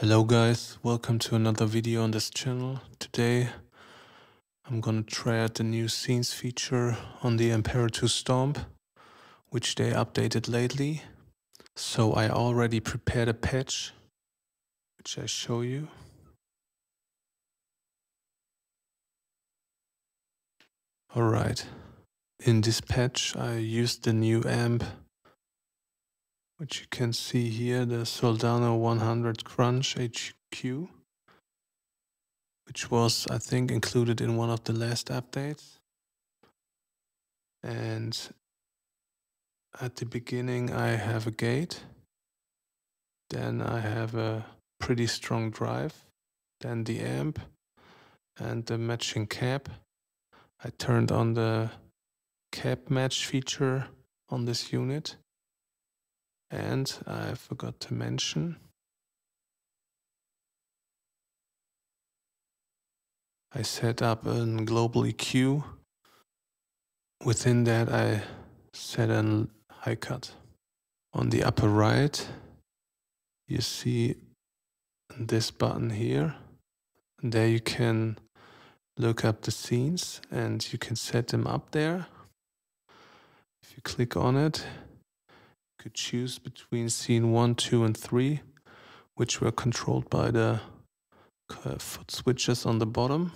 Hello guys, welcome to another video on this channel. Today I'm gonna try out the new scenes feature on the Ampero 2 Stomp, which they updated lately. So I already prepared a patch, which I show you. Alright, in this patch I used the new amp, which you can see here, the Soldano 100 Crunch HQ, which was, I think, included in one of the last updates. And at the beginning I have a gate, then I have a pretty strong drive, then the amp and the matching cab. I turned on the cab match feature on this unit, and I forgot to mention, I set up a global EQ. Within that I set a high cut. On the upper right you see this button here, and there you can look up the scenes and you can set them up there. If you click on it, you could choose between scene 1, 2 and 3, which were controlled by the foot switches on the bottom.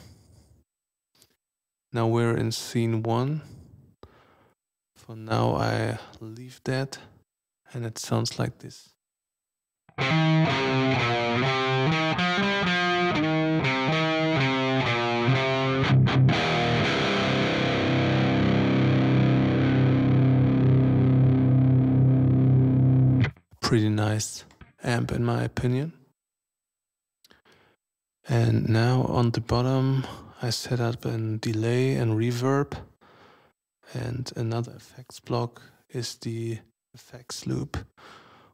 Now we're in scene 1. For now I leave that, and it sounds like this. Pretty nice amp in my opinion. And now on the bottom I set up a delay and reverb, and another effects block is the effects loop.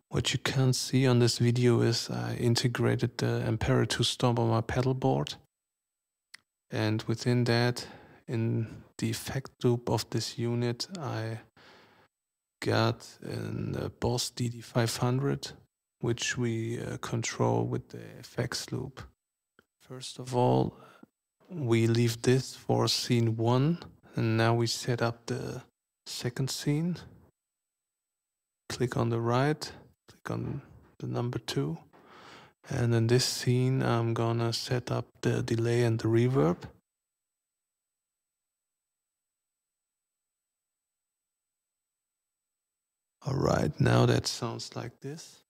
What you can't see on this video is I integrated the Ampero 2 Stomp on my pedal board, and within that, in the effect loop of this unit, I got a Boss DD500, which we control with the effects loop. First of all, we leave this for scene 1, and now we set up the second scene. Click on the right, click on the number 2, and in this scene I'm gonna set up the delay and the reverb. Alright, now that sounds like this.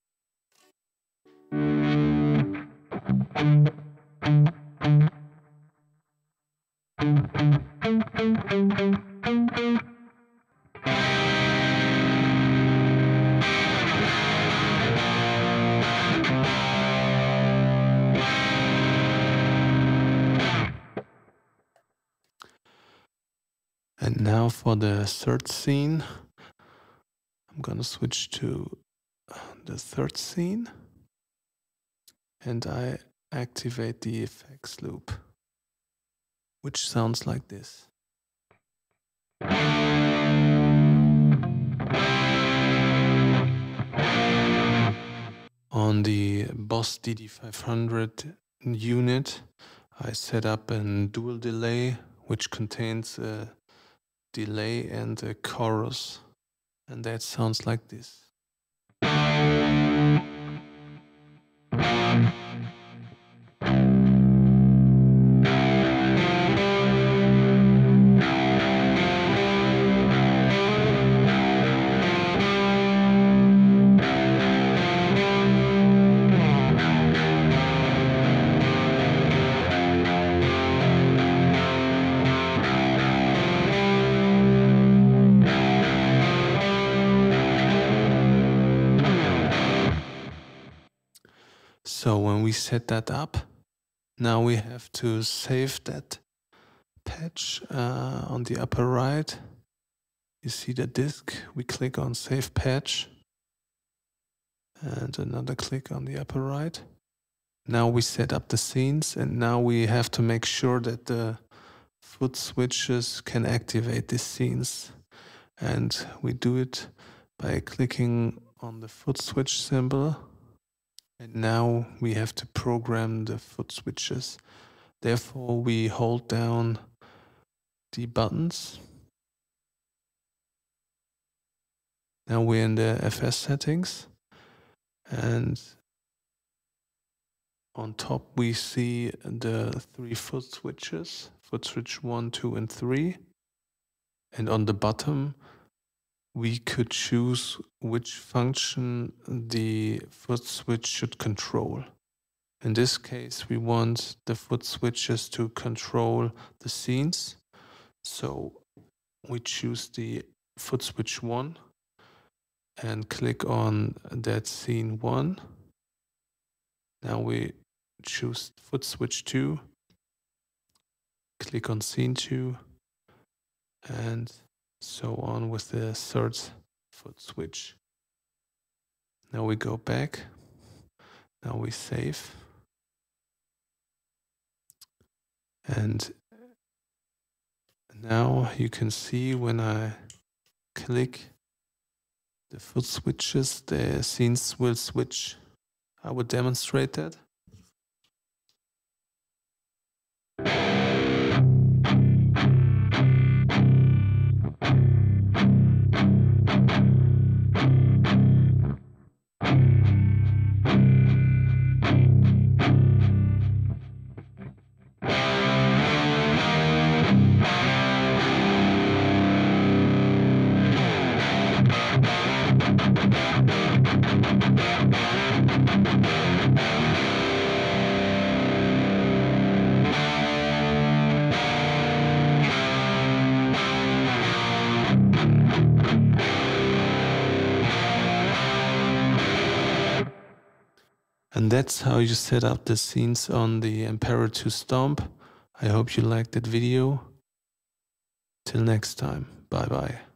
And now for the third scene, I'm gonna switch to the third scene, and I activate the effects loop, which sounds like this. On the Boss DD500 unit, I set up a dual delay, which contains a delay and a chorus, and that sounds like this. So when we set that up, now we have to save that patch on the upper right. You see the disk, we click on Save Patch, and another click on the upper right. Now we set up the scenes, and now we have to make sure that the foot switches can activate these scenes. And we do it by clicking on the foot switch symbol And now we have to program the foot switches. Therefore, we hold down the buttons. Now we're in the FS settings, and on top we see the 3 foot switches, foot switch 1, 2, and 3. And on the bottom, we could choose which function the foot switch should control. In this case, we want the foot switches to control the scenes. So we choose the foot switch 1 and click on that scene 1. Now we choose foot switch 2, click on scene 2, and so on with the third foot switch. Now we go back. Now we save. And now you can see when I click the foot switches, the scenes will switch. I will demonstrate that. And that's how you set up the scenes on the Ampero 2 Stomp. I hope you liked that video. Till next time, bye bye.